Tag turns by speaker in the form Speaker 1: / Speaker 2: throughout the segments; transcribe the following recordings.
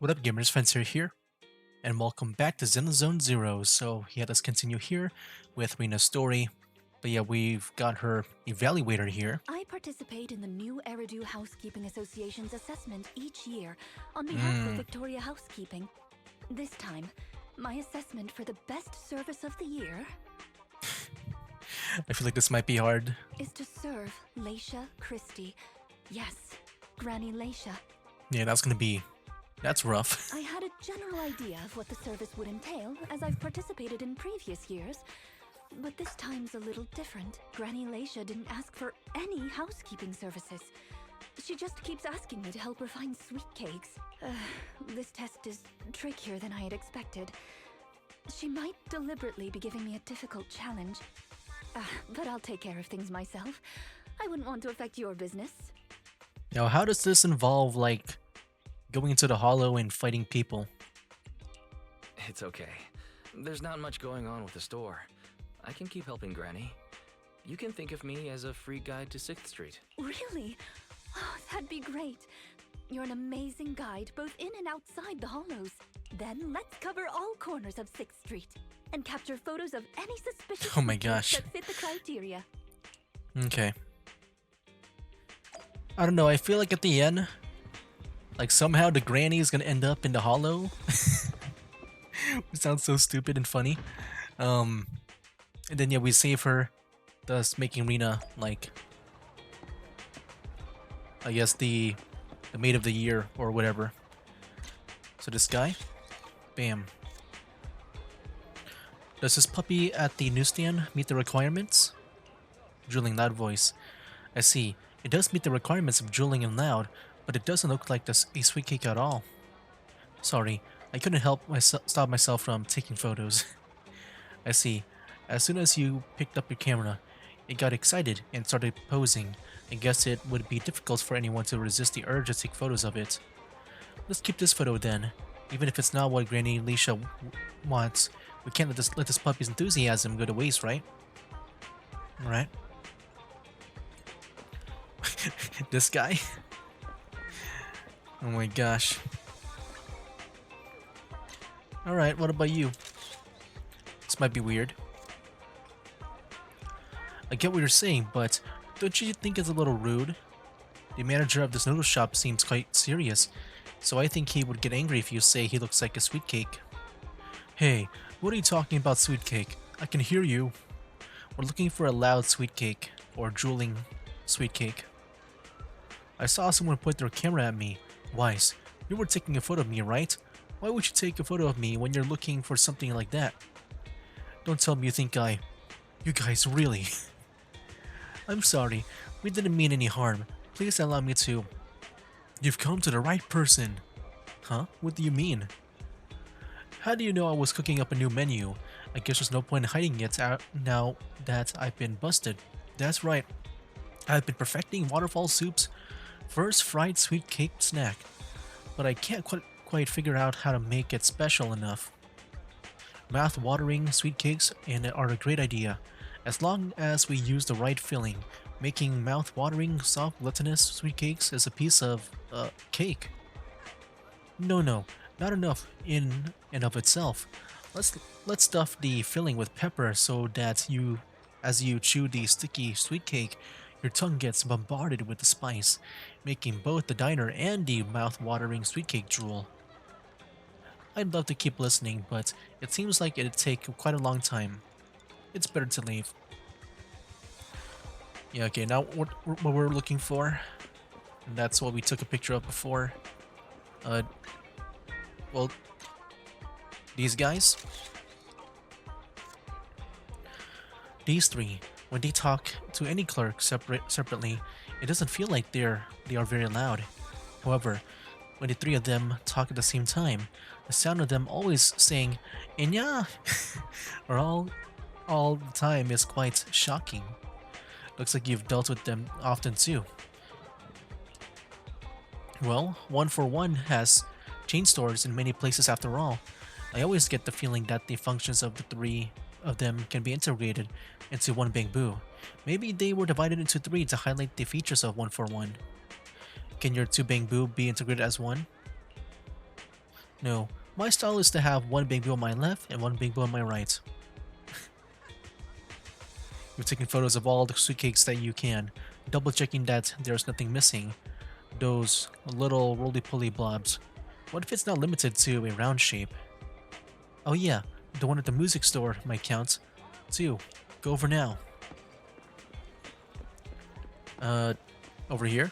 Speaker 1: What up, gamers? Fencer here, and welcome back to Zenless Zero. So, yeah, let's continue here with Rina's story. But yeah, we've got her evaluator here.
Speaker 2: I participate in the new Eridu Housekeeping Association's assessment each year on behalf of
Speaker 1: Hmm,
Speaker 2: Victoria Housekeeping. This time, my assessment for the best service of the year
Speaker 1: I feel like this might be hard.
Speaker 2: is to serve Leisha Christie. Yes, Granny Leisha.
Speaker 1: Yeah, that's rough.
Speaker 2: I had a general idea of what the service would entail as I've participated in previous years, but this time's a little different. Granny Leisha didn't ask for any housekeeping services. She just keeps asking me to help her find sweet cakes. This test is trickier than I had expected. She might deliberately be giving me a difficult challenge. But I'll take care of things myself. I wouldn't want to affect your business.
Speaker 1: Now, how does this involve, like, going into the hollow and fighting people?
Speaker 3: It's okay. There's not much going on with the store. I can keep helping Granny. You can think of me as a free guide to 6th Street.
Speaker 2: Really? Oh, that'd be great. You're an amazing guide, both in and outside the hollows. Then let's cover all corners of 6th Street and capture photos of any suspicious
Speaker 1: Oh my
Speaker 2: sweet cakes
Speaker 1: gosh.
Speaker 2: that fit the criteria.
Speaker 1: Okay. I don't know, I feel like at the end, like somehow the granny is gonna end up in the hollow. It sounds so stupid and funny. Um, and then yeah, we save her, thus making Rina like, I guess the maid of the year or whatever. So this guy, bam. Does this puppy at the newsstand meet the requirements? Drooling loud voice. I see. It does meet the requirements of drooling and loud, but it doesn't look like a sweet cake at all. Sorry, I couldn't stop myself from taking photos. I see. As soon as you picked up your camera, it got excited and started posing. I guess it would be difficult for anyone to resist the urge to take photos of it. Let's keep this photo then. Even if it's not what Granny Leisha wants, we can't let this puppy's enthusiasm go to waste, right? Alright. This guy? Oh my gosh. Alright, what about you? This might be weird. I get what you're saying, but don't you think it's a little rude? The manager of this noodle shop seems quite serious, so I think he would get angry if you say he looks like a sweet cake. Hey, what are you talking about, sweet cake? I can hear you. We're looking for a loud sweet cake, or drooling sweet cake. I saw someone point their camera at me. Weiss, you were taking a photo of me, right? Why would you take a photo of me when you're looking for something like that? Don't tell me you think You guys really... I'm sorry, we didn't mean any harm. Please allow me to... You've come to the right person. Huh? What do you mean? How do you know I was cooking up a new menu? I guess there's no point in hiding it out now that I've been busted. That's right. I've been perfecting waterfall soup's first fried sweet cake snack, but I can't quite figure out how to make it special enough. Mouth-watering sweet cakes are a great idea, as long as we use the right filling. Making mouth-watering, soft, glutinous sweet cakes is a piece of, cake. No, not enough in and of itself. Let's stuff the filling with pepper so that as you chew the sticky sweet cake, your tongue gets bombarded with the spice, making both the diner and the mouth-watering sweet cake drool. I'd love to keep listening, but it seems like it'd take quite a long time. It's better to leave. Yeah, okay, now what we're looking for, and that's what we took a picture of before. Well, these guys. These three, when they talk to any clerk separately, it doesn't feel like they are very loud. However, when the three of them talk at the same time, the sound of them always saying "inya" or all the time is quite shocking. Looks like you've dealt with them often too. Well, One for One has chain stores in many places after all. I always get the feeling that the functions of the three of them can be integrated into one bamboo. Maybe they were divided into three to highlight the features of One for One. Can your two bamboo be integrated as one? No, my style is to have one big boo on my left and one big boo on my right. You're taking photos of all the sweetcakes that you can, double checking that there's nothing missing. Those little roly-poly blobs. What if it's not limited to a round shape? Oh yeah, the one at the music store might count. Too. Go over now. Uh, over here?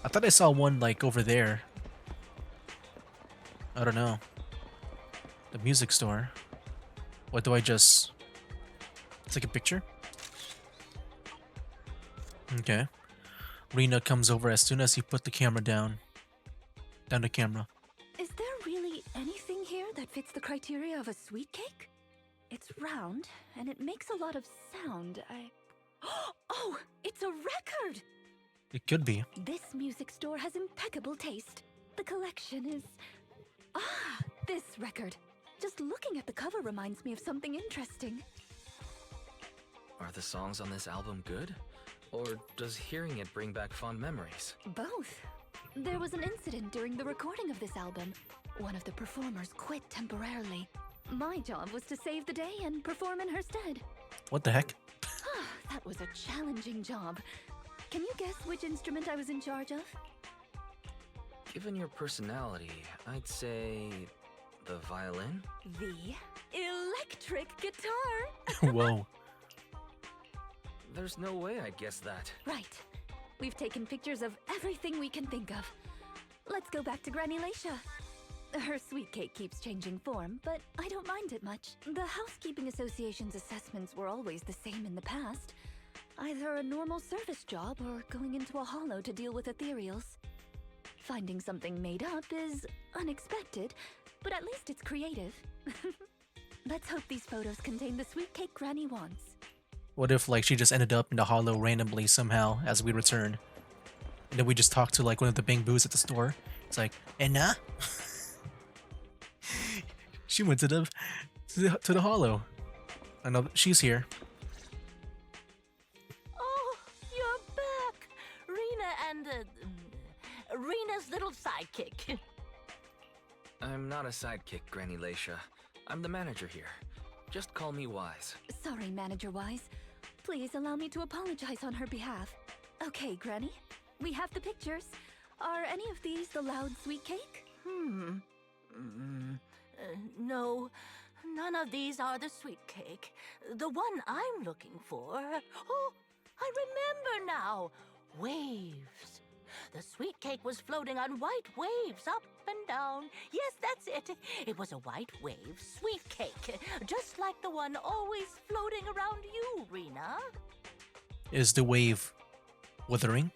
Speaker 1: I thought I saw one like over there. I don't know. The music store. What do I just take a picture? Okay. Rena comes over as soon as you put the camera down. Down the camera.
Speaker 2: Is there really anything here that fits the criteria of a sweet cake? It's round, and it makes a lot of sound. Oh, it's a record!
Speaker 1: It could be.
Speaker 2: This music store has impeccable taste. The collection is... Ah, this record. Just looking at the cover reminds me of something interesting.
Speaker 3: Are the songs on this album good? Or does hearing it bring back fond memories?
Speaker 2: Both. There was an incident during the recording of this album. One of the performers quit temporarily. My job was to save the day and perform in her stead.
Speaker 1: What the heck?
Speaker 2: That was a challenging job. Can you guess which instrument I was in charge of?
Speaker 3: Given your personality, I'd say the violin?
Speaker 2: The electric guitar!
Speaker 1: Whoa.
Speaker 3: There's no way I'd guess that.
Speaker 2: Right. We've taken pictures of everything we can think of. Let's go back to Granny Laisha. Her sweet cake keeps changing form, but I don't mind it much. The Housekeeping Association's assessments were always the same in the past. Either a normal service job or going into a hollow to deal with ethereals. Finding something made up is unexpected, but at least it's creative. Let's hope these photos contain the sweet cake Granny wants.
Speaker 1: What if like she just ended up in the hollow randomly somehow as we return? And then we just talked to like one of the bangbus at the store. It's like, Enna? She went to the hollow. I know she's here.
Speaker 4: Oh, you're back! Rena and, Rena's little sidekick.
Speaker 3: I'm not a sidekick, Granny Laisha. I'm the manager here. Just call me Wise.
Speaker 2: Sorry, Manager Wise. Please allow me to apologize on her behalf. Okay, Granny. We have the pictures. Are any of these the loud sweet cake?
Speaker 4: No, none of these are the sweet cake. The one I'm looking for... Oh, I remember now. Waves. The sweet cake was floating on white waves up and down. Yes, that's it. It was a white wave sweet cake, just like the one always floating around you, Rena.
Speaker 1: Is the wave wuthering?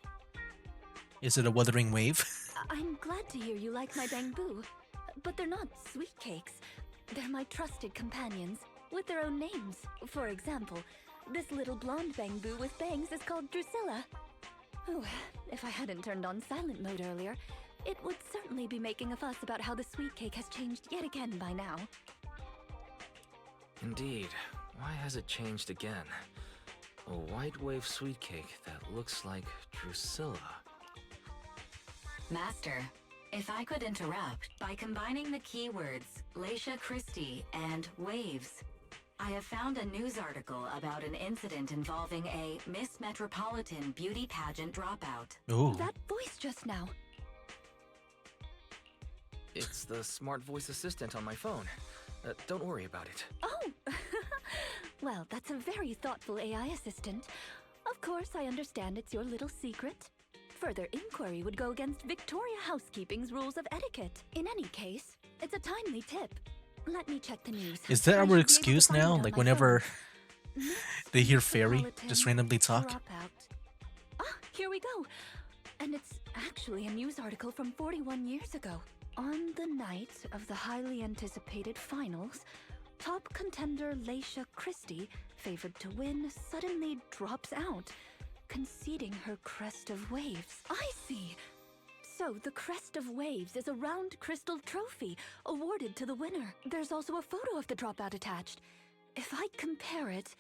Speaker 1: Is it a wuthering wave?
Speaker 2: I'm glad to hear you like my bamboo. But they're not sweet cakes. They're my trusted companions, with their own names. For example, this little blonde bamboo with bangs is called Drusilla. Ooh, if I hadn't turned on silent mode earlier, it would certainly be making a fuss about how the sweet cake has changed yet again by now.
Speaker 3: Indeed. Why has it changed again? A white wave sweet cake that looks like Drusilla.
Speaker 5: Master, if I could interrupt, by combining the keywords Laisha Christie and waves, I have found a news article about an incident involving a Miss Metropolitan beauty pageant dropout.
Speaker 1: Ooh.
Speaker 2: That voice just now.
Speaker 3: It's the smart voice assistant on my phone. Don't worry about it.
Speaker 2: Oh! Well, that's a very thoughtful AI assistant. Of course, I understand it's your little secret. Further inquiry would go against Victoria Housekeeping's rules of etiquette. In any case, it's a timely tip. Let me check the news.
Speaker 1: Is that
Speaker 2: I should
Speaker 1: our
Speaker 2: be able to
Speaker 1: excuse
Speaker 2: find it
Speaker 1: now?
Speaker 2: on
Speaker 1: Like
Speaker 2: my
Speaker 1: whenever
Speaker 2: phone.
Speaker 1: they hear
Speaker 2: Miss
Speaker 1: Fairy
Speaker 2: Metropolitan
Speaker 1: just randomly talk?
Speaker 2: Dropout. Ah, here we go. And it's actually a news article from 41 years ago. On the night of the highly anticipated finals, top contender Laisha Christie, favored to win, suddenly drops out, conceding her crest of waves. I see. So the crest of waves is a round crystal trophy awarded to the winner. There's also a photo of the dropout attached. If I compare it,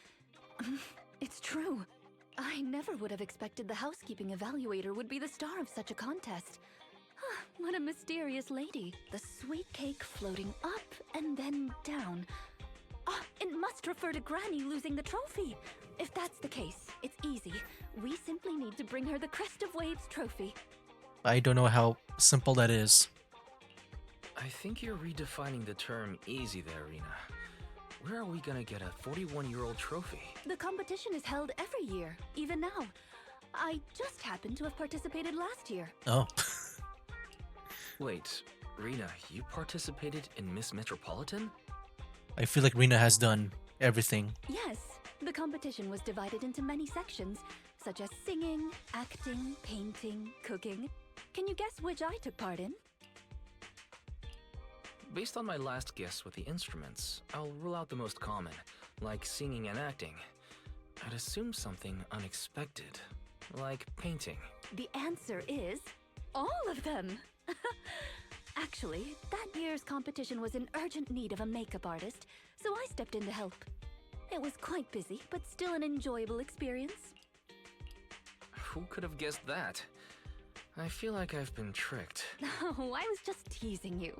Speaker 2: it's true. I never would have expected the housekeeping evaluator would be the star of such a contest. What a mysterious lady. The sweet cake floating up and then down. Ah, it must refer to Granny losing the trophy. If that's the case, it's easy. We simply need to bring her the Crest of Waves trophy.
Speaker 1: I don't know how simple that is.
Speaker 3: I think you're redefining the term easy there, Rena. Where are we gonna get a 41-year-old trophy?
Speaker 2: The competition is held every year, even now. I just happened to have participated last year.
Speaker 1: Oh.
Speaker 3: Wait, Rena, you participated in Miss Metropolitan?
Speaker 1: I feel like Rena has done everything.
Speaker 2: Yes, the competition was divided into many sections, such as singing, acting, painting, cooking. Can you guess which I took part in?
Speaker 3: Based on my last guess with the instruments, I'll rule out the most common, like singing and acting. I'd assume something unexpected, like painting.
Speaker 2: The answer is all of them. Actually, that year's competition was in urgent need of a makeup artist, so I stepped in to help. It was quite busy, but still an enjoyable experience.
Speaker 3: Who could have guessed that? I feel like I've been tricked.
Speaker 2: Oh, I was just teasing you.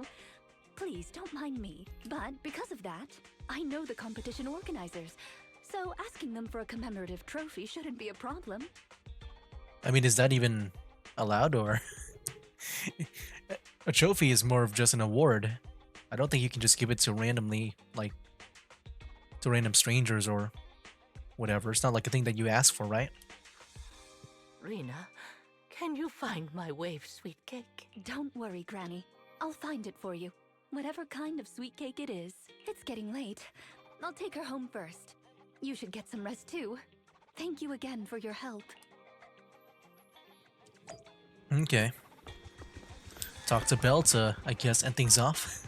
Speaker 2: Please, don't mind me. But because of that, I know the competition organizers, so asking them for a commemorative trophy shouldn't be a problem.
Speaker 1: I mean, is that even allowed, or... A trophy is more of just an award. I don't think you can just give it to randomly, like, to random strangers or whatever. It's not like a thing that you ask for, right?
Speaker 4: Rena, can you find my wave sweet cake?
Speaker 2: Don't worry, Granny. I'll find it for you. Whatever kind of sweet cake it is. It's getting late. I'll take her home first. You should get some rest too. Thank you again for your help.
Speaker 1: Okay. Talk to Belle to, I guess, end things off.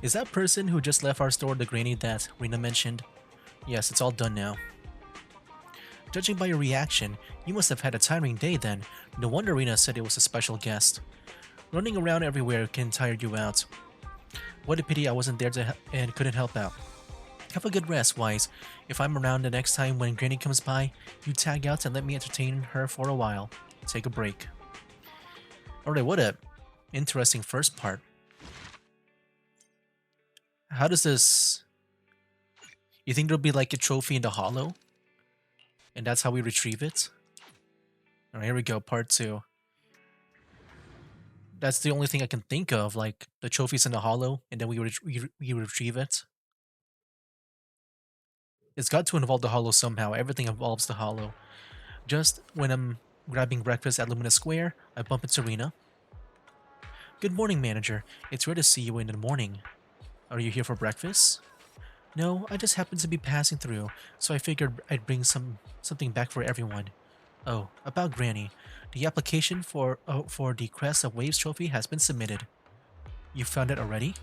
Speaker 1: Is that person who just left our store the granny that Rena mentioned? Yes, it's all done now. Judging by your reaction, you must have had a tiring day then. No wonder Rena said it was a special guest. Running around everywhere can tire you out. What a pity I wasn't there and couldn't help out. Have a good rest, Wise. If I'm around the next time when Granny comes by, you tag out and let me entertain her for a while. Take a break. Alright, what a interesting first part. How does this... You think there'll be like a trophy in the hollow? And that's how we retrieve it? Alright, here we go, part 2. That's the only thing I can think of, like the trophies in the hollow, and then we retrieve it. It's got to involve the hollow somehow. Everything involves the hollow. Just when I'm grabbing breakfast at Lumina Square, I bump into Rena. Good morning, manager. It's rare to see you in the morning. Are you here for breakfast? No, I just happened to be passing through, so I figured I'd bring something back for everyone. Oh, about Granny. The application for the Crest of Waves trophy has been submitted. You found it already?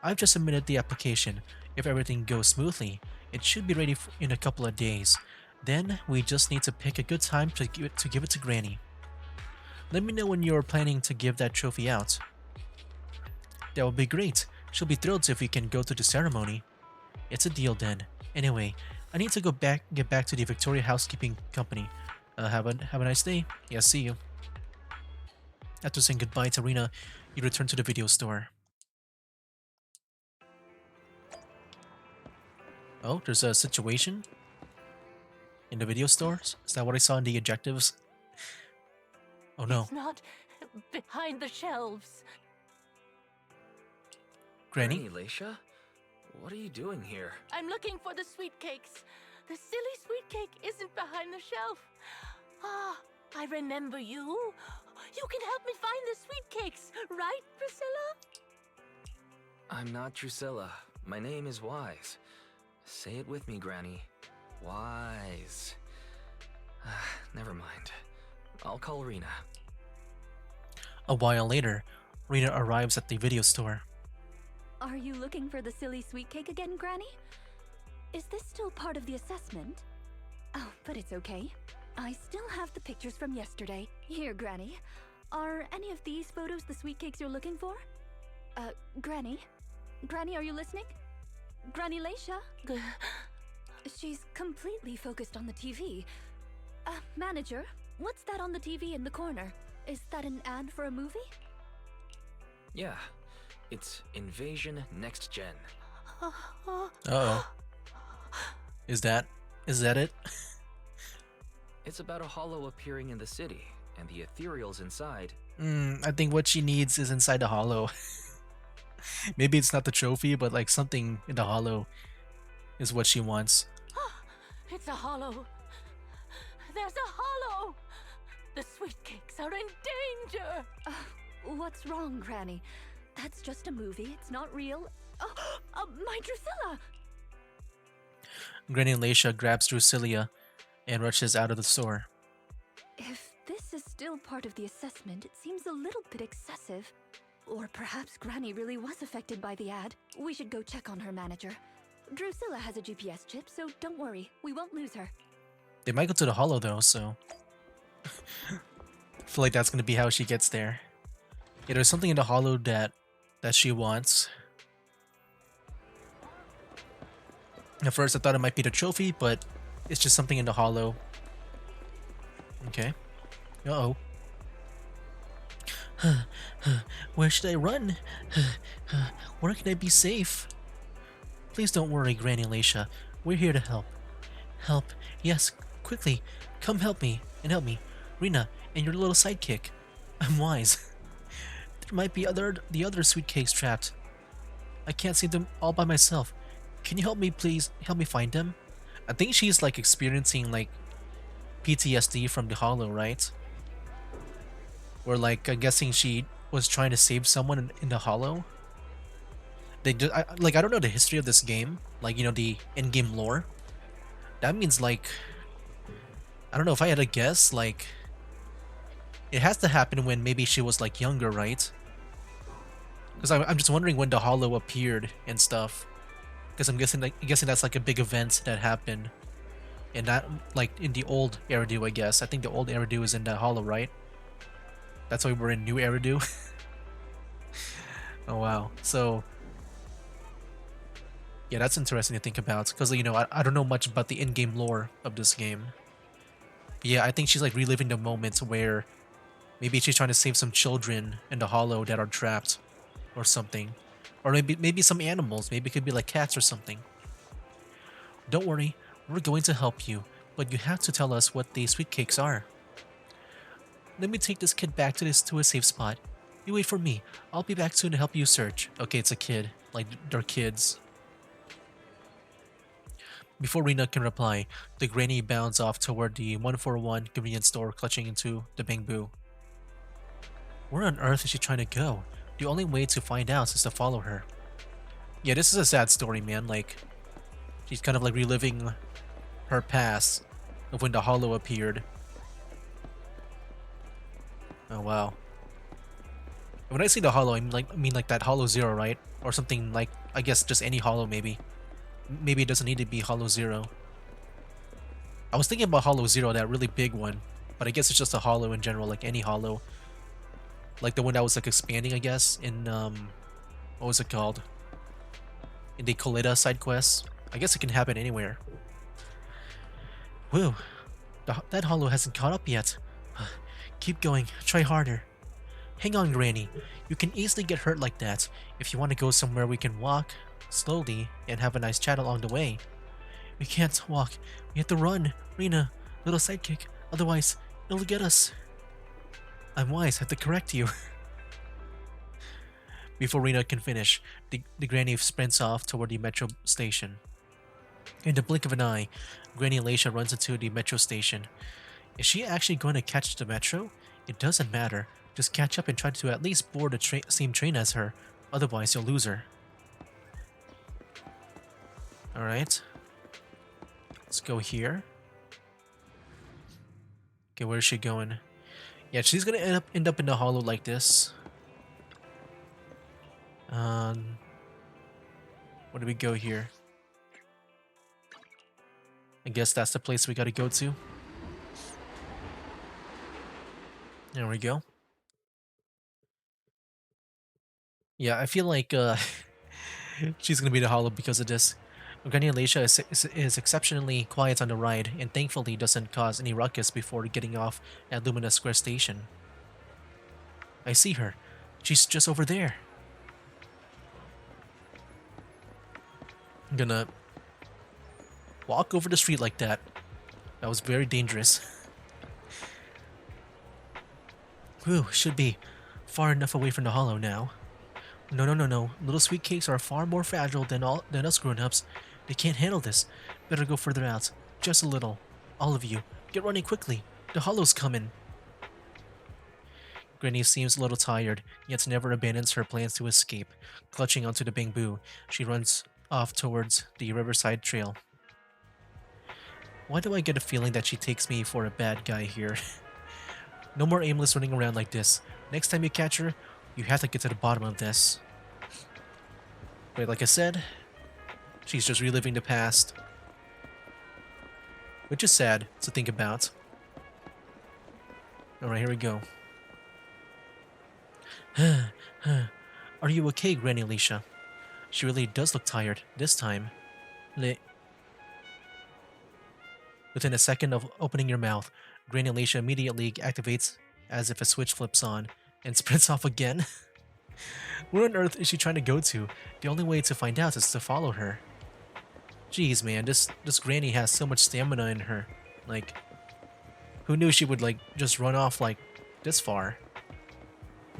Speaker 1: I've just submitted the application. If everything goes smoothly, it should be ready in a couple of days. Then we just need to pick a good time to give it to Granny. Let me know when you're planning to give that trophy out. That would be great. She'll be thrilled if we can go to the ceremony. It's a deal then. Anyway, I need to get back to the Victoria Housekeeping Company. Have a nice day. Yeah, see you. After saying goodbye to Rena, you return to the video store. Oh, there's a situation in the video stores? Is that what I saw in the objectives? Oh no.
Speaker 4: It's not behind the shelves.
Speaker 1: Granny?
Speaker 3: Leisha? What are you doing here?
Speaker 4: I'm looking for the sweet cakes. The silly sweet cake isn't behind the shelf. Ah, I remember you. You can help me find the sweet cakes, right, Priscilla?
Speaker 3: I'm not Drusilla. My name is Wise. Say it with me, Granny. Wise. Never mind. I'll call Rena.
Speaker 1: A while later, Rena arrives at the video store.
Speaker 2: Are you looking for the silly sweet cake again, Granny? Is this still part of the assessment? Oh, but it's okay. I still have the pictures from yesterday. Here, Granny. Are any of these photos the sweet cakes you're looking for? Granny? Granny, are you listening? Granny Leisha? She's completely focused on the TV. Manager, what's that on the TV in the corner? Is that an ad for a movie?
Speaker 3: Yeah, it's Invasion Next Gen.
Speaker 1: Uh-oh. Is that it?
Speaker 3: It's about a hollow appearing in the city, and the ethereals inside.
Speaker 1: I think what she needs is inside the hollow. Maybe it's not the trophy, but like something in the hollow is what she wants.
Speaker 4: It's a hollow. There's a hollow. The sweet cakes are in danger.
Speaker 2: What's wrong, Granny? That's just a movie. It's not real. My Drusilla!
Speaker 1: Granny Lacia grabs Drusilla and rushes out of the store.
Speaker 2: If this is still part of the assessment, it seems a little bit excessive. Or perhaps Granny really was affected by the ad. We should go check on her manager. Drusilla has a GPS chip, so don't worry. We won't lose her.
Speaker 1: They might go to the hollow though, so I feel like that's gonna be how she gets there. Yeah, there's something in the hollow that she wants. At first I thought it might be the trophy, but it's just something in the hollow. Okay. Uh-oh. Where should I run? Where can I be safe? Please don't worry, Granny Lacia. We're here to help. Help? Yes, quickly. Come help me, and help me. Rena, and your little sidekick. I'm wise. There might be the other sweet cakes trapped. I can't see them all by myself. Can you help me, please? Help me find them? I think she's like experiencing like PTSD from the hollow, right? Or like I'm guessing she was trying to save someone in the hollow. They just I don't know the history of this game, like, you know, the in-game lore. That means like, I don't know, if I had to guess, like it has to happen when maybe she was like younger, right? Because I'm just wondering when the hollow appeared and stuff. Because I'm guessing that's like a big event that happened, and that like in the old Eridu, I guess. I think the old Eridu is in that hollow, right? That's why we're in new Eridu. Oh wow. So yeah, that's interesting to think about, because, you know, I don't know much about the in-game lore of this game. But yeah, I think she's like reliving the moments where maybe she's trying to save some children in the hollow that are trapped or something. Or maybe some animals. Maybe it could be like cats or something. Don't worry, we're going to help you, but you have to tell us what these sweet cakes are. Let me take this kid back to a safe spot. You wait for me. I'll be back soon to help you search. Okay, it's a kid. Like, they're kids. Before Rena can reply, the granny bounds off toward the 141 convenience store, clutching into the bamboo. Where on earth is she trying to go? The only way to find out is to follow her. Yeah, this is a sad story, man. Like, she's kind of like reliving her past of when the hollow appeared. Oh wow. When I say the hollow, I mean like that Hollow Zero, right? Or something like, I guess just any hollow maybe. Maybe it doesn't need to be Hollow Zero. I was thinking about Hollow Zero, that really big one, but I guess it's just a hollow in general, like any hollow. Like the one that was like expanding, I guess, in what was it called? In the Colita side quest. I guess it can happen anywhere. Whew. That hollow hasn't caught up yet. Keep going, try harder. Hang on, Granny. You can easily get hurt like that. If you want to go somewhere we can walk slowly and have a nice chat along the way. We can't walk. We have to run. Rena, little sidekick. Otherwise, it'll get us. I'm wise. I have to correct you. Before Rena can finish, the granny sprints off toward the metro station. In the blink of an eye, Granny Lacia runs into the metro station. Is she actually going to catch the metro? It doesn't matter. Just catch up and try to at least board the same train as her. Otherwise, you'll lose her. Alright. Let's go here. Okay, where is she going? Yeah, she's gonna end up in the hollow like this. Where do we go here? I guess that's the place we gotta go to. There we go. Yeah, I feel like she's gonna be the hollow because of this. Granny Lacia is exceptionally quiet on the ride, and thankfully doesn't cause any ruckus before getting off at Lumina Square Station. I see her. She's just over there. I'm gonna walk over the street like that. That was very dangerous. Whew, should be far enough away from the hollow now. No, no, no, no. Little sweet cakes are far more fragile than us grown-ups. They can't handle this. Better go further out. Just a little. All of you, get running quickly. The hollow's coming. Granny seems a little tired, yet never abandons her plans to escape. Clutching onto the bamboo, she runs off towards the riverside trail. Why do I get a feeling that she takes me for a bad guy here? No more aimless running around like this. Next time you catch her, you have to get to the bottom of this. But like I said, she's just reliving the past. Which is sad to think about. Alright, here we go. Are you okay, Granny Alicia? She really does look tired, this time. Within a second of opening your mouth, Granny Alicia immediately activates as if a switch flips on and sprints off again. Where on earth is she trying to go to? The only way to find out is to follow her. Jeez, man, this Granny has so much stamina in her. Like, who knew she would, like, just run off, like, this far?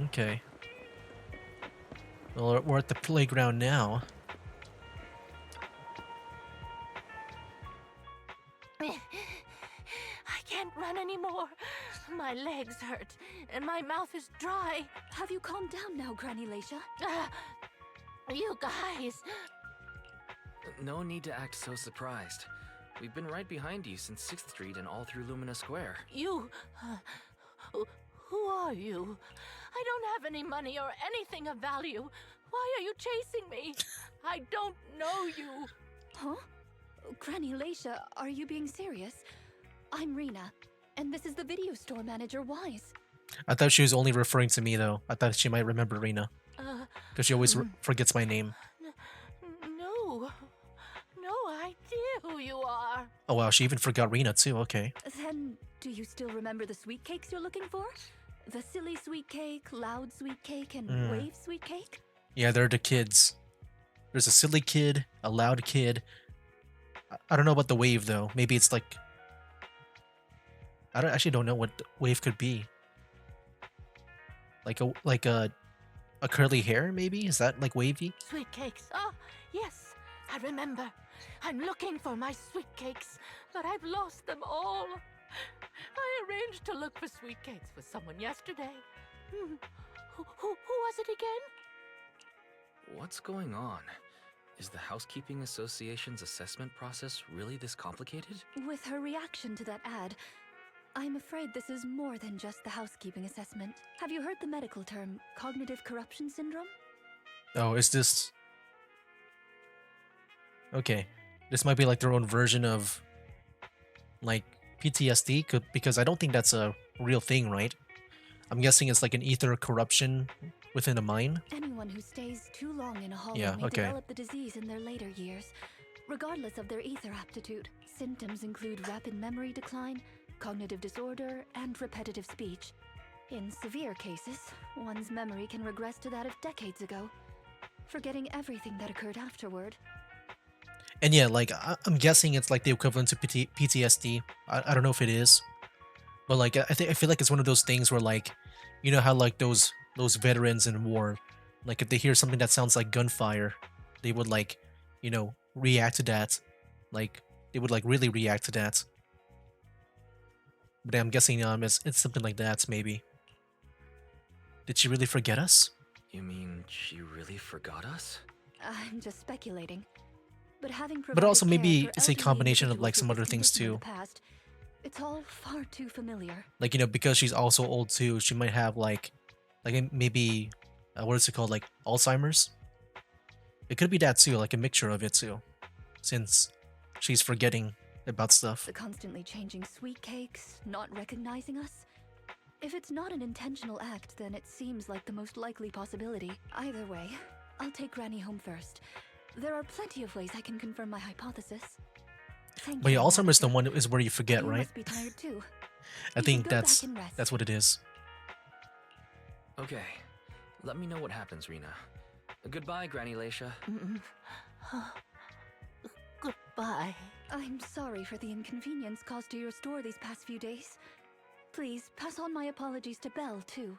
Speaker 1: Okay. Well, we're at the playground now.
Speaker 4: I can't run anymore. My legs hurt, and my mouth is dry.
Speaker 2: Have you calmed down now, Granny Leisha?
Speaker 4: You guys.
Speaker 3: No need to act so surprised. We've been right behind you since 6th Street and all through Lumina Square.
Speaker 4: You. Who are you? I don't have any money or anything of value. Why are you chasing me? I don't know you.
Speaker 2: Huh? Granny Leisha, are you being serious? I'm Rena, and this is the video store manager, Wise.
Speaker 1: I thought she was only referring to me, though. I thought she might remember Rena. Because she always forgets my name.
Speaker 4: No. No idea who you are.
Speaker 1: Oh wow, she even forgot Rena too, okay.
Speaker 2: Then, do you still remember the sweet cakes you're looking for? The silly sweet cake, loud sweet cake, and wave sweet cake?
Speaker 1: Yeah, they're the kids. There's a silly kid, a loud kid. I don't know about the wave though. Maybe it's like... I actually don't know what the wave could be. Like a curly hair, maybe? Is that like wavy?
Speaker 4: Sweet cakes. Oh, yes, I remember. I'm looking for my sweet cakes, but I've lost them all. I arranged to look for sweet cakes with someone yesterday. Who was it again?
Speaker 3: What's going on? Is the Housekeeping Association's assessment process really this complicated?
Speaker 2: With her reaction to that ad, I'm afraid this is more than just the housekeeping assessment. Have you heard the medical term cognitive corruption syndrome?
Speaker 1: Oh, is this... Okay. This might be like their own version of... like, PTSD? Because I don't think that's a real thing, right? I'm guessing it's like an ether corruption within a mind?
Speaker 2: Anyone who stays too long in a hollow
Speaker 1: Yeah,
Speaker 2: may
Speaker 1: okay.
Speaker 2: develop the disease in their later years, regardless of their ether aptitude. Symptoms include rapid memory decline, cognitive disorder, and repetitive speech. In severe cases, one's memory can regress to that of decades ago, forgetting everything that occurred afterward.
Speaker 1: And yeah, like, I'm guessing it's like the equivalent to PTSD. I don't know if it is. But like, I feel like it's one of those things where like, you know how like those veterans in war, like if they hear something that sounds like gunfire, they would like, you know, react to that. Like, they would like really react to that. But I'm guessing it's something like that, maybe. Did she really forget us?
Speaker 3: You mean she really forgot us?
Speaker 2: I'm just speculating. But having
Speaker 1: But also
Speaker 2: provided
Speaker 1: maybe
Speaker 2: care for
Speaker 1: it's a
Speaker 2: elderly
Speaker 1: combination of like
Speaker 2: individuals
Speaker 1: some
Speaker 2: with
Speaker 1: other
Speaker 2: this
Speaker 1: things
Speaker 2: condition in
Speaker 1: too.
Speaker 2: the past, it's all far too familiar.
Speaker 1: Like, you know, because she's also old too, she might have like maybe, what is it called, like Alzheimer's? It could be that too, like a mixture of it too, since she's forgetting about stuff.
Speaker 2: The constantly changing sweet cakes, not recognizing us. If it's not an intentional act, then it seems like the most likely possibility. Either way, I'll take Granny home first. There are plenty of ways I can confirm my hypothesis. Thank
Speaker 1: But yeah,
Speaker 2: you,
Speaker 1: Alzheimer's the
Speaker 2: Master.
Speaker 1: one is where you forget,
Speaker 2: You
Speaker 1: right?
Speaker 2: must be tired too.
Speaker 1: I
Speaker 2: You
Speaker 1: think
Speaker 2: should go
Speaker 1: that's
Speaker 2: back and rest.
Speaker 1: what it is.
Speaker 3: Okay, let me know what happens, Rena. Goodbye, Granny Leisha.
Speaker 4: Goodbye.
Speaker 2: I'm sorry for the inconvenience caused to your store these past few days. Please pass on my apologies to Belle, too.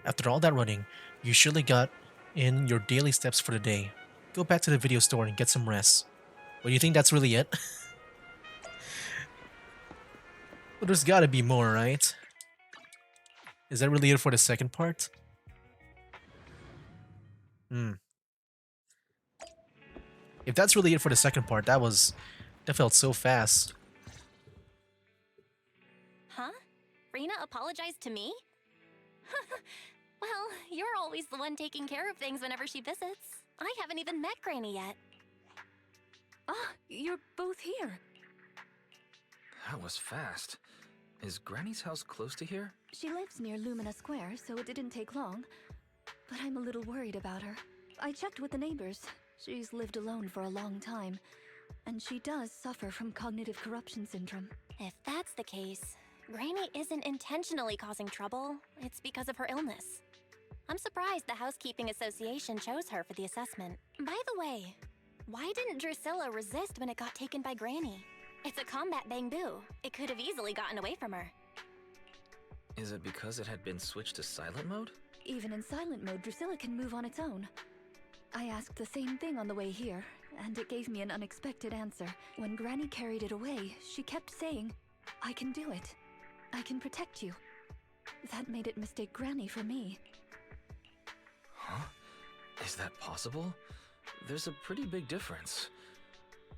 Speaker 1: After all that running, you surely got in your daily steps for the day. Go back to the video store and get some rest. Well, you think that's really it? Well, there's gotta be more, right? Is that really it for the second part? Hmm. If that's really it for the second part, that felt so fast.
Speaker 6: Huh? Rena apologized to me? Well, you're always the one taking care of things whenever she visits. I haven't even met Granny yet.
Speaker 2: Ah, you're both here.
Speaker 3: That was fast. Is Granny's house close to here?
Speaker 2: She lives near Lumina Square, so it didn't take long. But I'm a little worried about her. I checked with the neighbors. She's lived alone for a long time, and she does suffer from cognitive corruption syndrome.
Speaker 6: If that's the case, Granny isn't intentionally causing trouble. It's because of her illness. I'm surprised the Housekeeping Association chose her for the assessment. By the way, why didn't Drusilla resist when it got taken by Granny? It's a combat bamboo. It could have easily gotten away from her.
Speaker 3: Is it because it had been switched to silent mode?
Speaker 2: Even in silent mode, Drusilla can move on its own. I asked the same thing on the way here, and it gave me an unexpected answer. When Granny carried it away, she kept saying, "I can do it. I can protect you." That made it mistake Granny for me.
Speaker 3: Huh? Is that possible? There's a pretty big difference.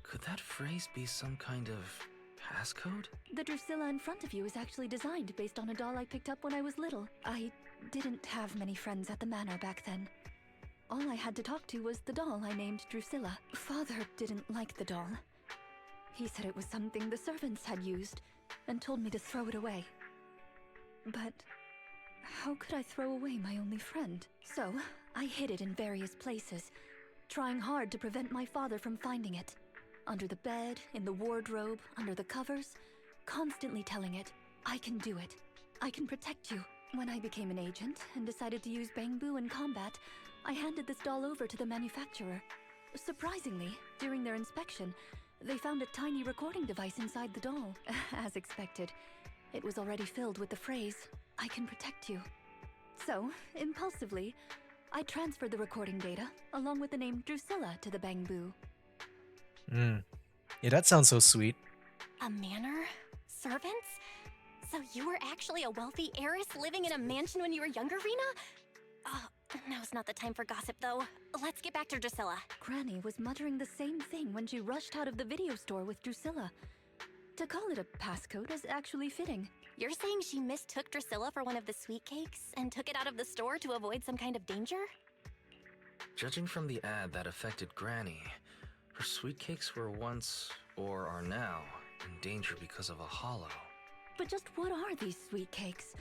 Speaker 3: Could that phrase be some kind of passcode?
Speaker 2: The Drusilla in front of you is actually designed based on a doll I picked up when I was little. I didn't have many friends at the manor back then. All I had to talk to was the doll I named Drusilla. Father didn't like the doll. He said it was something the servants had used and told me to throw it away. But how could I throw away my only friend? So I hid it in various places, trying hard to prevent my father from finding it. Under the bed, in the wardrobe, under the covers, constantly telling it, "I can do it. I can protect you." When I became an agent and decided to use bamboo in combat, I handed this doll over to the manufacturer. Surprisingly, during their inspection, they found a tiny recording device inside the doll. As expected, it was already filled with the phrase, "I can protect you." So, impulsively, I transferred the recording data, along with the name Drusilla, to the bamboo.
Speaker 1: Yeah, that sounds so sweet.
Speaker 6: A manor? Servants? So you were actually a wealthy heiress living in a mansion when you were younger, Rena? Now's not the time for gossip, though. Let's get back to Drusilla.
Speaker 2: Granny was muttering the same thing when she rushed out of the video store with Drusilla. To call it a passcode is actually fitting.
Speaker 6: You're saying she mistook Drusilla for one of the sweet cakes and took it out of the store to avoid some kind of danger?
Speaker 3: Judging from the ad that affected Granny, her sweet cakes were once, or are now, in danger because of a hollow.
Speaker 2: But just what are these sweet cakes?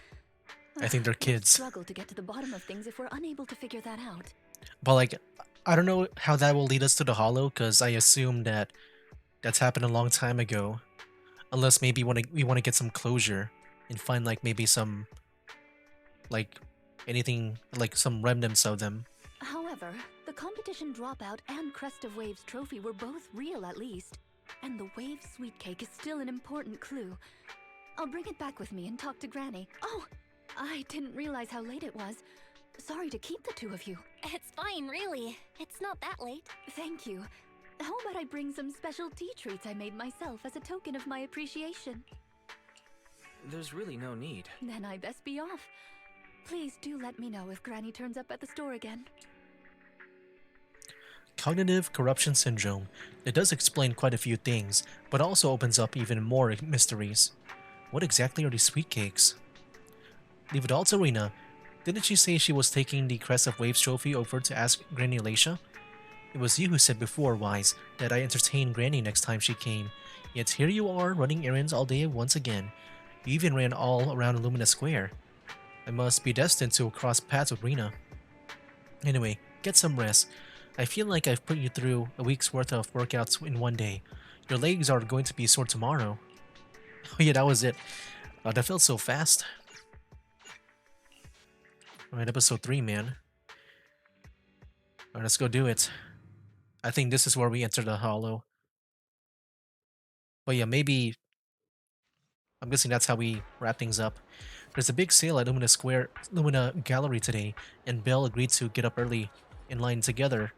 Speaker 1: I think they're
Speaker 2: We'll
Speaker 1: kids.
Speaker 2: struggle to get to the bottom of things if we're unable to figure that out.
Speaker 1: But like, I don't know how that will lead us to the hollow, because I assume that that's happened a long time ago. Unless maybe we want to get some closure and find like maybe some like anything like some remnants of them.
Speaker 2: However, the competition dropout and Crest of Waves trophy were both real at least. And the Wave sweet cake is still an important clue. I'll bring it back with me and talk to Granny. Oh, I didn't realize how late it was. Sorry to keep the two of you.
Speaker 6: It's fine, really. It's not that late.
Speaker 2: Thank you. How about I bring some special tea treats I made myself as a token of my appreciation?
Speaker 3: There's really no need.
Speaker 2: Then I best be off. Please do let me know if Granny turns up at the store again.
Speaker 1: Cognitive corruption syndrome. It does explain quite a few things, but also opens up even more mysteries. What exactly are these sweet cakes? Leave it all to Rena. Didn't she say she was taking the Crest of Waves trophy over to ask Granny Leisha? It was you who said before, Wise, that I entertain Granny next time she came. Yet here you are, running errands all day once again. You even ran all around Lumina Square. I must be destined to cross paths with Rena. Anyway, get some rest. I feel like I've put you through a week's worth of workouts in one day. Your legs are going to be sore tomorrow. Oh yeah, that was it. That felt so fast. Alright, episode 3, man. Alright, let's go do it. I think this is where we enter the hollow. But yeah, maybe... I'm guessing that's how we wrap things up. There's a big sale at Lumina Gallery today, and Belle agreed to get up early in line together,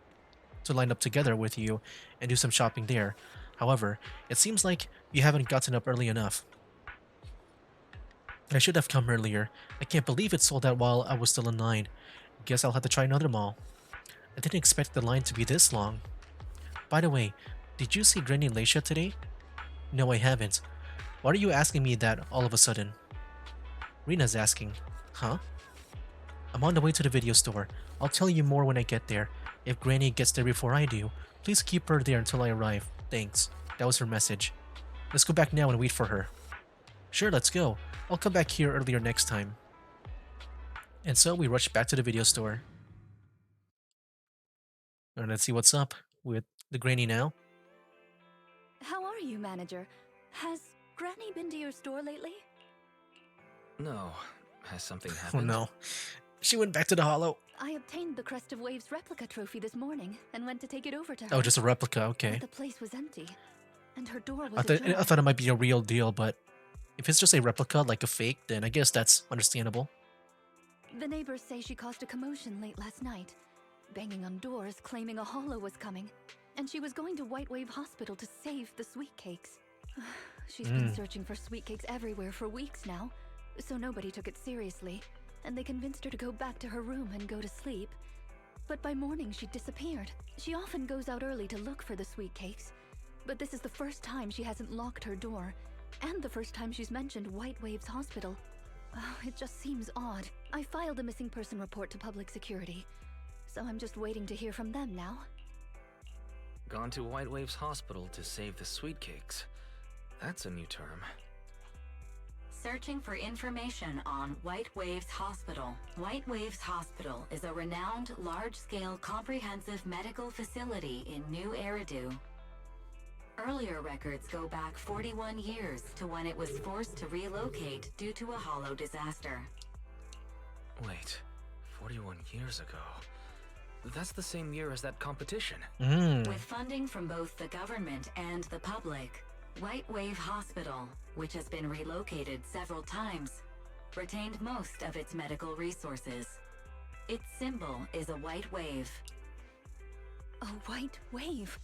Speaker 1: to line up together with you and do some shopping there. However, it seems like you haven't gotten up early enough. I should have come earlier. I can't believe it sold out while I was still in line. Guess I'll have to try another mall. I didn't expect the line to be this long. By the way, did you see Granny Lacia today? No, I haven't. Why are you asking me that all of a sudden? Rena's asking. Huh? I'm on the way to the video store. I'll tell you more when I get there. If Granny gets there before I do, please keep her there until I arrive. Thanks. That was her message. Let's go back now and wait for her. Sure, let's go. I'll come back here earlier next time. And so we rushed back to the video store. And let's see what's up with the Granny now.
Speaker 2: How are you, manager? Has Granny been to your store lately?
Speaker 3: No. Has something
Speaker 1: Oh
Speaker 3: happened?
Speaker 1: no. She went back to the hollow.
Speaker 2: I obtained the Crest of Waves replica trophy this morning and went to take it over to her.
Speaker 1: Oh, just a replica, okay.
Speaker 2: But the place was empty, and her door was
Speaker 1: I
Speaker 2: ajar.
Speaker 1: thought it might be a real deal, but if it's just a replica, like a fake, then I guess that's understandable.
Speaker 2: The neighbors say she caused a commotion late last night, banging on doors claiming a hollow was coming, and she was going to White Wave Hospital to save the sweet cakes. She's been searching for sweet cakes everywhere for weeks now, so nobody took it seriously, and they convinced her to go back to her room and go to sleep. But by morning she disappeared. She often goes out early to look for the sweet cakes, but this is the first time she hasn't locked her door, and the first time she's mentioned White Waves Hospital. Oh, it just seems odd. I filed a missing person report to public security, so I'm just waiting to hear from them now.
Speaker 3: Gone to White Waves Hospital to save the sweet cakes. That's a new term.
Speaker 5: Searching for information on White Waves Hospital. White Waves Hospital is a renowned, large-scale, comprehensive medical facility in New Eridu. Earlier records go back 41 years to when it was forced to relocate due to a hollow disaster.
Speaker 3: Wait, 41 years ago? That's the same year as that competition.
Speaker 5: With funding from both the government and the public, White Wave Hospital, which has been relocated several times, retained most of its medical resources. Its symbol is a white wave.
Speaker 2: A white wave?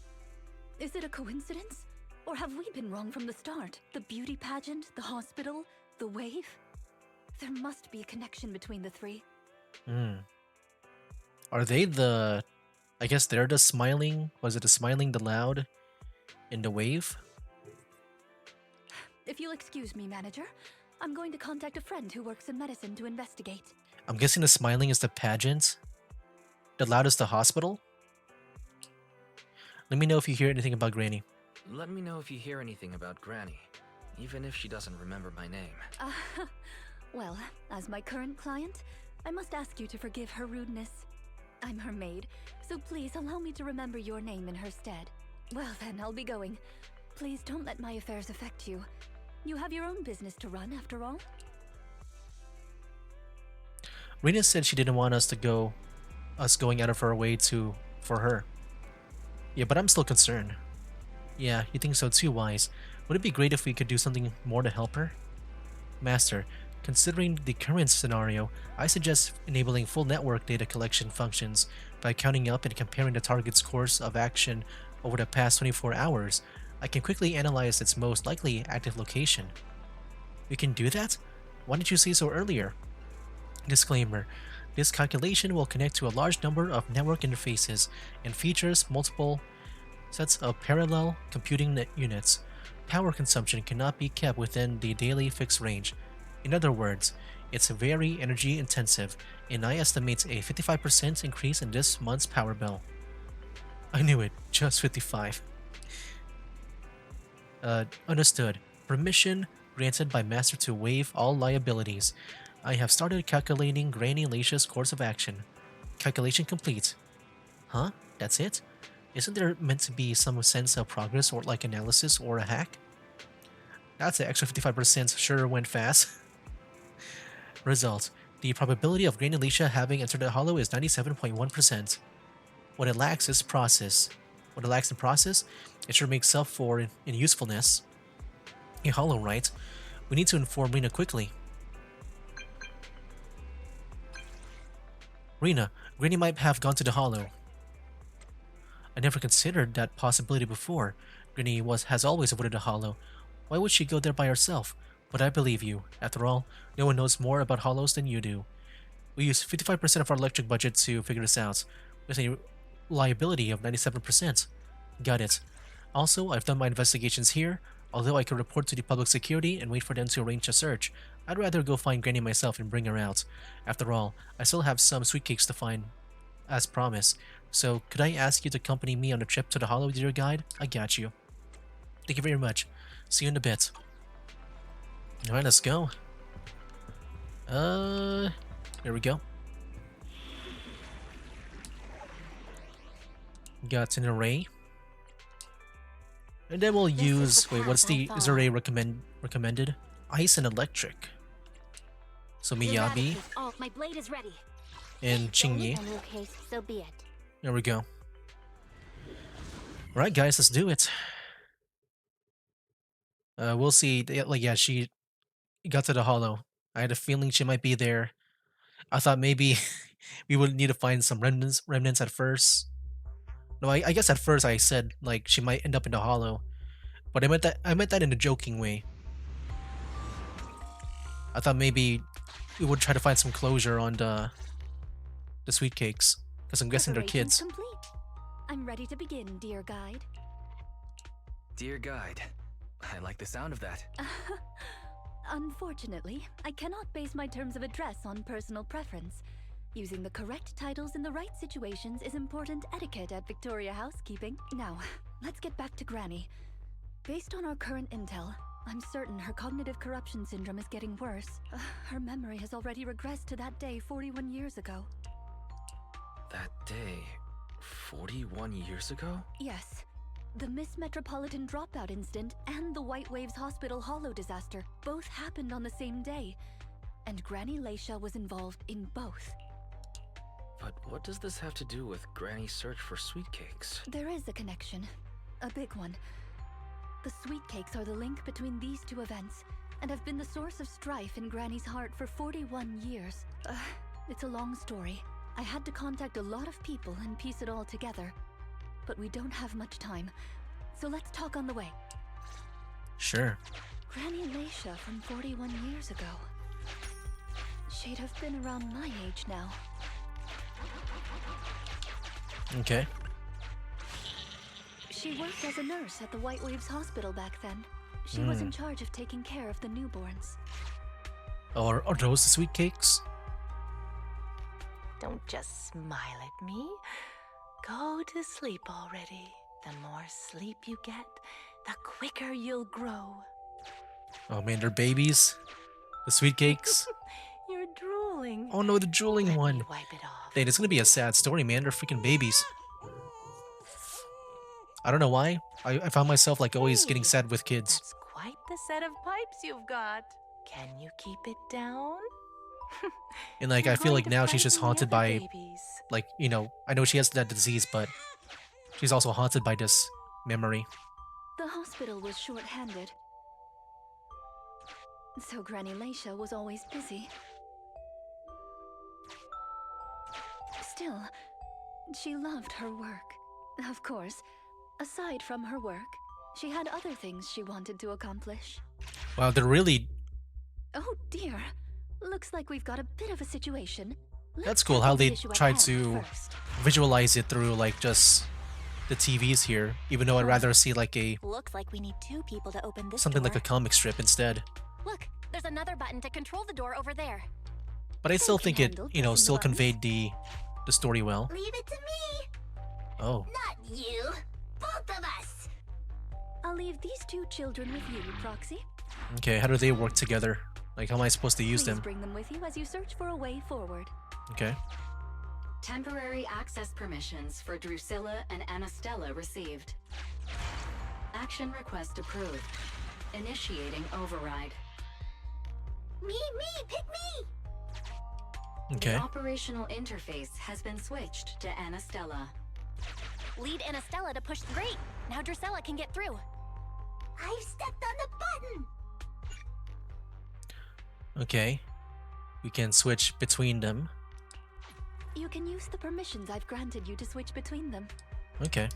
Speaker 2: Is it a coincidence? Or have we been wrong from the start? The beauty pageant, the hospital, the wave? There must be a connection between the three.
Speaker 1: Are they the... I guess they're the smiling... Was it the smiling, the loud, in the wave?
Speaker 2: If you'll excuse me, manager, I'm going to contact a friend who works in medicine to investigate.
Speaker 1: I'm guessing the smiling is the pageant. The loud is the hospital. Let me know if you hear anything about Granny.
Speaker 3: Let me know if you hear anything about Granny, even if she doesn't remember my name.
Speaker 2: Well, as my current client, I must ask you to forgive her rudeness. I'm her maid, so please allow me to remember your name in her stead. Well then, I'll be going. Please don't let my affairs affect you. You have your own business to run, after all.
Speaker 1: Rena said she didn't want us going out of our way for her. Yeah, but I'm still concerned. Yeah, you think so too, Wise. Would it be great if we could do something more to help her? Master, considering the current scenario, I suggest enabling full network data collection functions by counting up and comparing the target's course of action over the past 24 hours. I can quickly analyze its most likely active location. We can do that? Why didn't you say so earlier? Disclaimer. This calculation will connect to a large number of network interfaces and features multiple sets of parallel computing units. Power consumption cannot be kept within the daily fixed range. In other words, it's very energy intensive, and I estimate a 55% increase in this month's power bill. I knew it, just 55. Understood. Permission granted by Master to waive all liabilities. I have started calculating Granny Lacia's course of action. Calculation complete. Huh? That's it? Isn't there meant to be some sense of progress or like analysis or a hack? That's an extra 55% sure went fast. Result. The probability of Granny Alicia having entered the hollow is 97.1%. What it lacks is process. What it lacks in process, it should make up for in usefulness. A hollow, right? We need to inform Rena quickly. Rena, Granny might have gone to the hollow. I never considered that possibility before. Granny has always avoided the hollow. Why would she go there by herself? But I believe you. After all, no one knows more about hollows than you do. We use 55% of our electric budget to figure this out, with a reliability of 97%. Got it. Also, I've done my investigations here. Although I could report to the public security and wait for them to arrange a search, I'd rather go find Granny myself and bring her out. After all, I still have some sweet cakes to find, as promised. So, could I ask you to accompany me on a trip to the hollow, dear guide? I got you. Thank you very much. See you in a bit. Alright, let's go. Here we go. Got an array. And then we'll use... Wait, what's the... Is there a recommended? Ice and electric. So Miyabi
Speaker 6: Oh, my blade is ready.
Speaker 1: and Chingy.
Speaker 6: In your case, so be it.
Speaker 1: There we go. Alright guys, let's do it. We'll see. Like, yeah, she got to the hollow. I had a feeling she might be there. I thought maybe we would need to find some remnants at first. No, I guess at first I said like she might end up in the hollow, but I meant that in a joking way. I thought maybe we would try to find some closure on the sweet cakes, because I'm guessing they're
Speaker 2: Preparations
Speaker 1: kids.
Speaker 2: complete. I'm ready to begin, dear guide.
Speaker 3: Dear guide, I like the sound of that.
Speaker 2: Unfortunately, I cannot base my terms of address on personal preference. Using the correct titles in the right situations is important etiquette at Victoria Housekeeping. Now, let's get back to Granny. Based on our current intel, I'm certain her cognitive corruption syndrome is getting worse. Her memory has already regressed to that day 41 years ago.
Speaker 3: That day, 41 years ago?
Speaker 2: Yes. The Miss Metropolitan dropout incident and the White Waves Hospital Hollow disaster both happened on the same day, and Granny Leisha was involved in both.
Speaker 3: But what does this have to do with Granny's search for sweet cakes?
Speaker 2: There is a connection. A big one. The sweet cakes are the link between these two events, and have been the source of strife in Granny's heart for 41 years. It's a long story. I had to contact a lot of people and piece it all together. But we don't have much time, so let's talk on the way.
Speaker 1: Sure.
Speaker 2: Granny Leisha from 41 years ago. She'd have been around my age now.
Speaker 1: Okay.
Speaker 2: She worked as a nurse at the White Waves Hospital back then. She was in charge of taking care of the newborns.
Speaker 1: Or are those the sweet cakes?
Speaker 4: Don't just smile at me. Go to sleep already. The more sleep you get, the quicker you'll grow.
Speaker 1: Oh man, they're babies. The sweet cakes.
Speaker 4: You're drooling.
Speaker 1: Oh no, the drooling
Speaker 4: Let me
Speaker 1: one.
Speaker 4: wipe it off.
Speaker 1: Dang, it's gonna be a sad story, man. They're freaking babies. I don't know why. I found myself like always getting sad with kids.
Speaker 4: That's quite the set of pipes you've got. Can you keep it down?
Speaker 1: And like
Speaker 4: You're
Speaker 1: I feel
Speaker 4: going
Speaker 1: like
Speaker 4: to
Speaker 1: now she's just
Speaker 4: frighten
Speaker 1: haunted
Speaker 4: the other
Speaker 1: by
Speaker 4: babies.
Speaker 1: like, you know, I know she has that disease, but she's also haunted by this memory.
Speaker 2: The hospital was short-handed, so Granny Leisha was always busy. Still, she loved her work. Of course, aside from her work, she had other things she wanted to accomplish.
Speaker 1: Wow, they're really...
Speaker 2: Oh dear, looks like we've got a bit of a situation. Let's
Speaker 1: That's cool
Speaker 2: tackle
Speaker 1: how
Speaker 2: the
Speaker 1: they
Speaker 2: issue at
Speaker 1: tried
Speaker 2: hand
Speaker 1: to
Speaker 2: first.
Speaker 1: visualize it through like just the TVs here, even though I'd rather see like a
Speaker 6: Looks like we need 2 people to open this
Speaker 1: something
Speaker 6: door.
Speaker 1: like a comic strip instead.
Speaker 6: Look, there's another button to control the door over there.
Speaker 1: But I still
Speaker 2: can
Speaker 1: think it,
Speaker 2: handle
Speaker 1: you know,
Speaker 2: pressing the
Speaker 1: still
Speaker 2: buttons.
Speaker 1: conveyed the story well.
Speaker 7: Leave it to me,
Speaker 1: Oh,
Speaker 7: not you. Both of us.
Speaker 2: I'll leave these 2 children with you, Proxy.
Speaker 1: okay. How do they work together? Like, how am I supposed to use
Speaker 2: Please
Speaker 1: them?
Speaker 2: bring them with you as you search for a way forward.
Speaker 1: Okay.
Speaker 5: Temporary access permissions for Drusilla and Anastella received. Action request approved. Initiating override.
Speaker 7: Me, pick me.
Speaker 1: Okay.
Speaker 5: The operational interface has been switched to Anastella.
Speaker 6: Lead Anastella to push. Great! Now Drusilla can get through.
Speaker 7: I've stepped on the button.
Speaker 1: Okay. We can switch between them.
Speaker 2: You can use the permissions I've granted you to switch between them.
Speaker 1: Okay.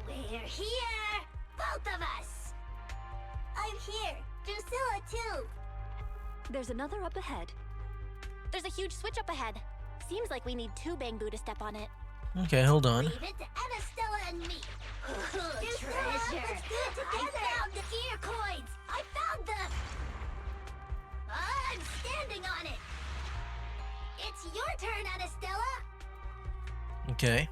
Speaker 7: We're here, both of us. I'm here, Drusilla too.
Speaker 2: There's another up ahead.
Speaker 6: There's a huge switch up ahead. Seems like we need 2 Bangbu to step on it.
Speaker 1: Okay, hold on.
Speaker 7: Leave it to Anastella and me. Treasure. Let's do it together. I found the gear coins. I found them. I'm standing on it. It's your turn, Anastella.
Speaker 1: Okay.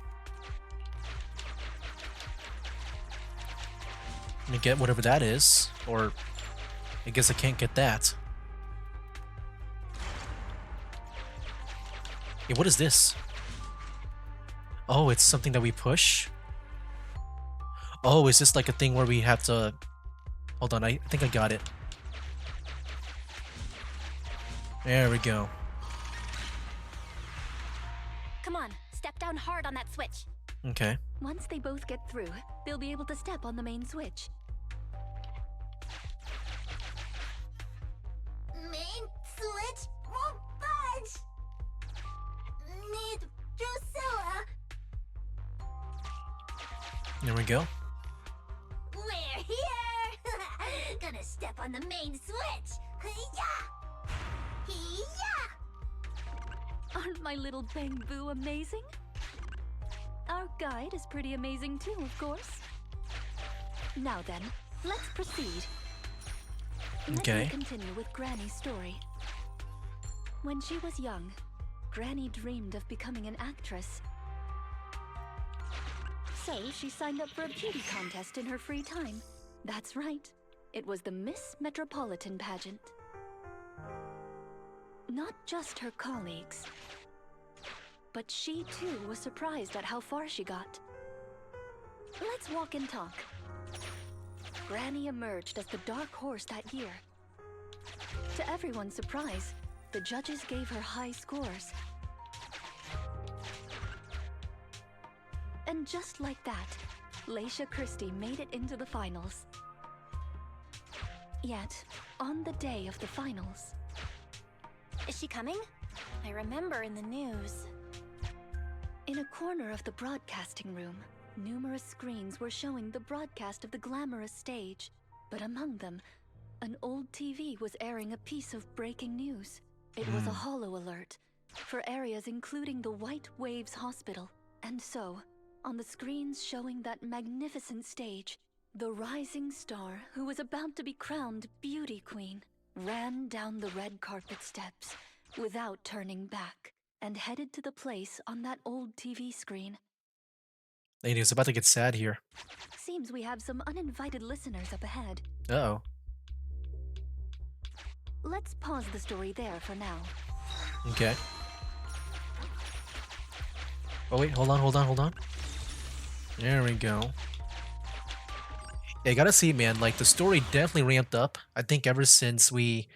Speaker 1: Let me get whatever that is. Or I guess I can't get that. Yeah, what is this? Oh, it's something that we push? Oh, is this like a thing where we have to... Hold on, I think I got it. There we go.
Speaker 6: Come on, step down hard on that switch.
Speaker 1: Okay.
Speaker 2: Once they both get through, they'll be able to step on the main switch.
Speaker 7: Main switch won't budge. Need Drusilla.
Speaker 1: There we go.
Speaker 7: We're here. Gonna step on the main switch. Yeah. Yeah.
Speaker 2: Aren't my little Bangbu amazing? Our guide is pretty amazing too, of course. Now then, let's proceed. Let
Speaker 1: Okay.
Speaker 2: me continue with Granny's story. When she was young, Granny dreamed of becoming an actress. So she signed up for a beauty contest in her free time. That's right. It was the Miss Metropolitan pageant. Not just her colleagues, but she too was surprised at how far she got. Let's walk and talk. Granny emerged as the dark horse that year. To everyone's surprise, the judges gave her high scores. And just like that, Laisha Christie made it into the finals. Yet, on the day of the finals...
Speaker 6: Is she coming? I remember in the news.
Speaker 2: In a corner of the broadcasting room, numerous screens were showing the broadcast of the glamorous stage. But among them, an old TV was airing a piece of breaking news. It was a holo alert for areas including the White Waves Hospital. And so, on the screens showing that magnificent stage, the rising star who was about to be crowned Beauty Queen ran down the red carpet steps without turning back and headed to the place on that old TV screen.
Speaker 1: Lady, it's about to get sad here.
Speaker 2: Seems we have some uninvited listeners up ahead.
Speaker 1: Uh-oh.
Speaker 2: Let's pause the story there for now.
Speaker 1: Okay. Oh wait, hold on. There we go. Yeah, I gotta see, man, like, the story definitely ramped up. I think ever since we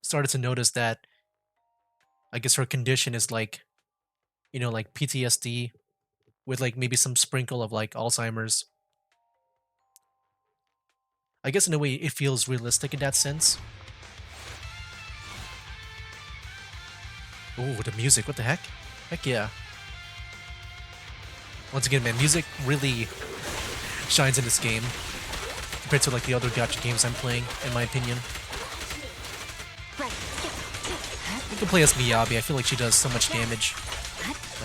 Speaker 1: started to notice that, I guess her condition is like, you know, like PTSD with like maybe some sprinkle of like Alzheimer's. I guess in a way it feels realistic in that sense. Ooh, the music, what the heck? Heck yeah. Once again, man, music really shines in this game compared to like the other gacha games I'm playing, in my opinion. You can play as Miyabi, I feel like she does so much damage.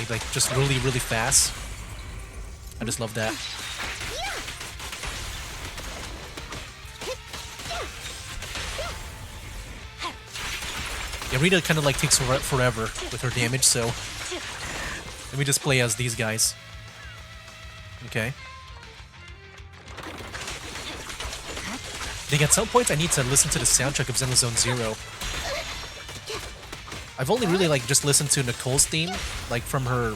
Speaker 1: Like just really, really fast. I just love that. Yeah, Rita kind of like takes forever with her damage, so let me just play as these guys. Okay. I think at some point I need to listen to the soundtrack of Zenless Zone Zero. I've only really like just listened to Nicole's theme, like from her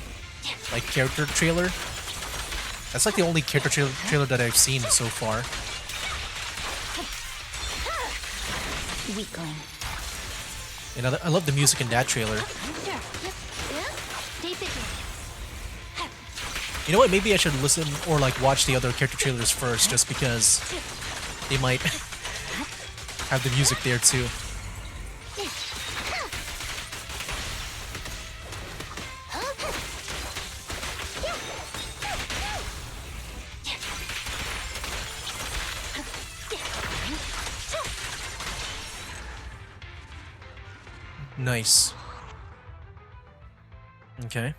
Speaker 1: like character trailer. That's like the only character trailer that I've seen so far.
Speaker 7: weakling.
Speaker 1: And I love the music in that trailer.
Speaker 7: Sure. Stay vigilant.
Speaker 1: You know what? Maybe I should listen or like watch the other character trailers first, just because they might have the music there too. Nice. Okay.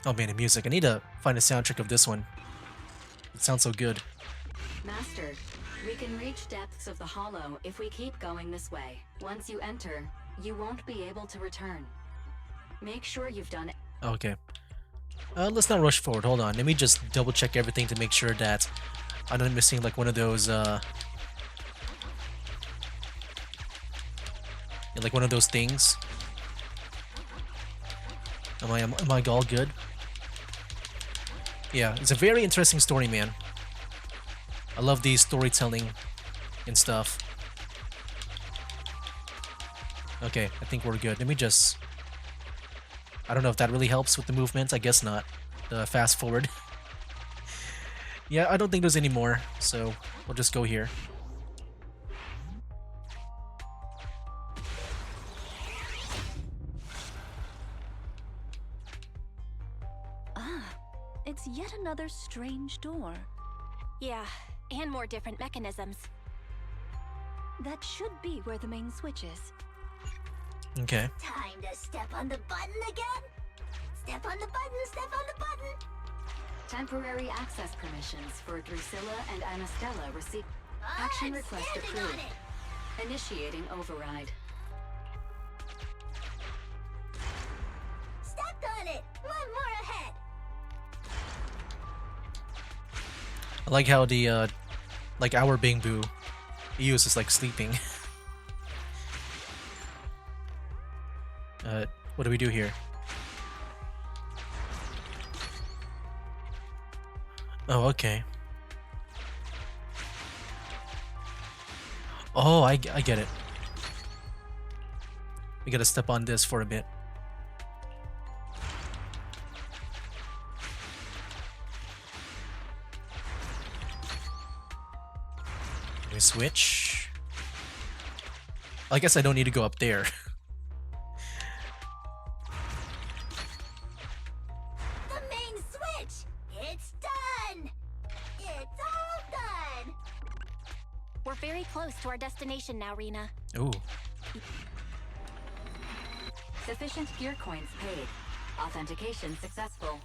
Speaker 1: Oh man, the music. I need to find a soundtrack of this one. It sounds so good.
Speaker 5: Master, we can reach depths of the hollow if we keep going this way. Once you enter, you won't be able to return. Make sure you've done it.
Speaker 1: Okay. Let's not rush forward. Hold on. Let me just double check everything to make sure that I'm not missing like one of those like one of those things. Am I all good? Yeah, it's a very interesting story, man. I love the storytelling and stuff. Okay, I think we're good. Let me just... I don't know if that really helps with the movement. I guess not. The fast forward. Yeah, I don't think there's any more, so we'll just go here.
Speaker 2: It's yet another strange door.
Speaker 6: Yeah, and more different mechanisms.
Speaker 2: That should be where the main switch is.
Speaker 1: Okay.
Speaker 7: Time to step on the button again? Step on the button, step on the button!
Speaker 5: Temporary access permissions for Drusilla and Anastella receive. Action
Speaker 7: I'm
Speaker 5: request
Speaker 7: standing on
Speaker 5: approved.
Speaker 7: it.
Speaker 5: Initiating override.
Speaker 7: Stepped on it! One more ahead!
Speaker 1: I like how the, like our Bing Boo, he uses like sleeping. What do we do here? Oh, okay. Oh, I get it. We gotta step on this for a bit. We switch. I guess I don't need to go up there.
Speaker 7: The main switch! It's done! It's all done!
Speaker 6: We're very close to our destination now, Rena.
Speaker 1: Ooh.
Speaker 5: Sufficient gear coins paid. Authentication successful.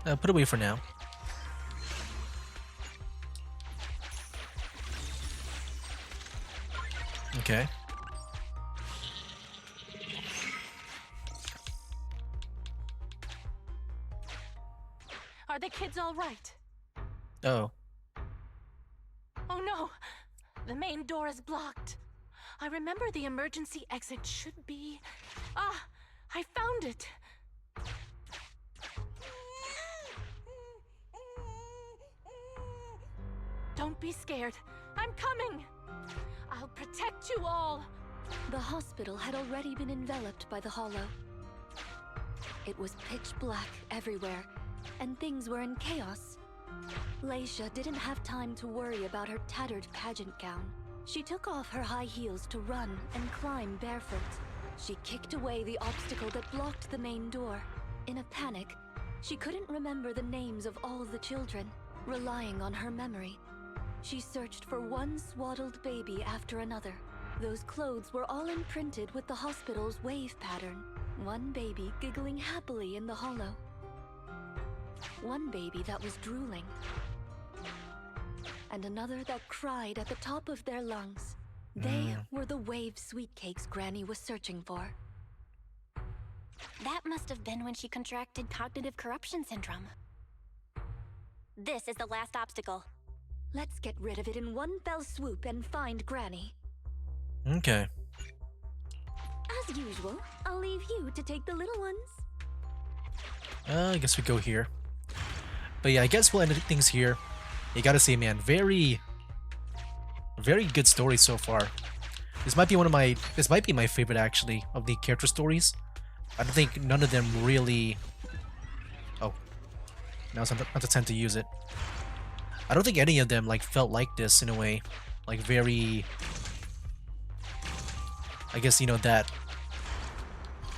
Speaker 1: Put away for now. Okay.
Speaker 4: Are the kids all right?
Speaker 1: Oh.
Speaker 4: Oh no! The main door is blocked. I remember the emergency exit should be... Ah! I found it! Don't be scared. I'm coming! I'll protect you all!
Speaker 2: The hospital had already been enveloped by the hollow. It was pitch black everywhere, and things were in chaos. Leisha didn't have time to worry about her tattered pageant gown. She took off her high heels to run and climb barefoot. She kicked away the obstacle that blocked the main door. In a panic, she couldn't remember the names of all the children. Relying on her memory, she searched for one swaddled baby after another. Those clothes were all imprinted with the hospital's wave pattern. One baby giggling happily in the hollow. One baby that was drooling. And another that cried at the top of their lungs. They were the wave sweet cakes Granny was searching for.
Speaker 6: That must have been when she contracted cognitive corruption syndrome. This is the last obstacle.
Speaker 2: Let's get rid of it in one fell swoop and find Granny.
Speaker 1: Okay.
Speaker 2: As usual, I'll leave you to take the little ones.
Speaker 1: I guess we go here. But yeah, I guess we'll end things here. You gotta say, man, very good story so far. This might be my favorite actually of the character stories. I don't think none of them really. Oh, now's not the time to use it. I don't think any of them like felt like this in a way, like very. I guess that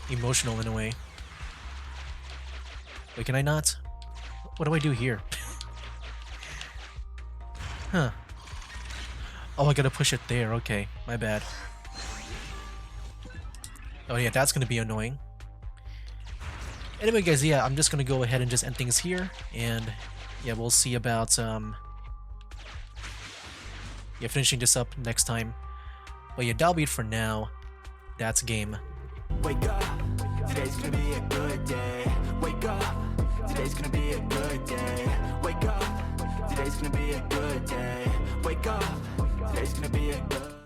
Speaker 1: emotional in a way. Wait, can I not? What do I do here? Huh. Oh, I gotta push it there. Okay, my bad. Oh yeah, that's gonna be annoying. Anyway, guys, yeah, I'm just gonna go ahead and just end things here, and yeah, we'll see about finishing this up next time. But yeah, that'll be it for now. That's game.
Speaker 8: Wake up, today's gonna be a good day. Wake up, today's gonna be a good day. Wake up, today's gonna be a good day. Wake up, today's gonna be a good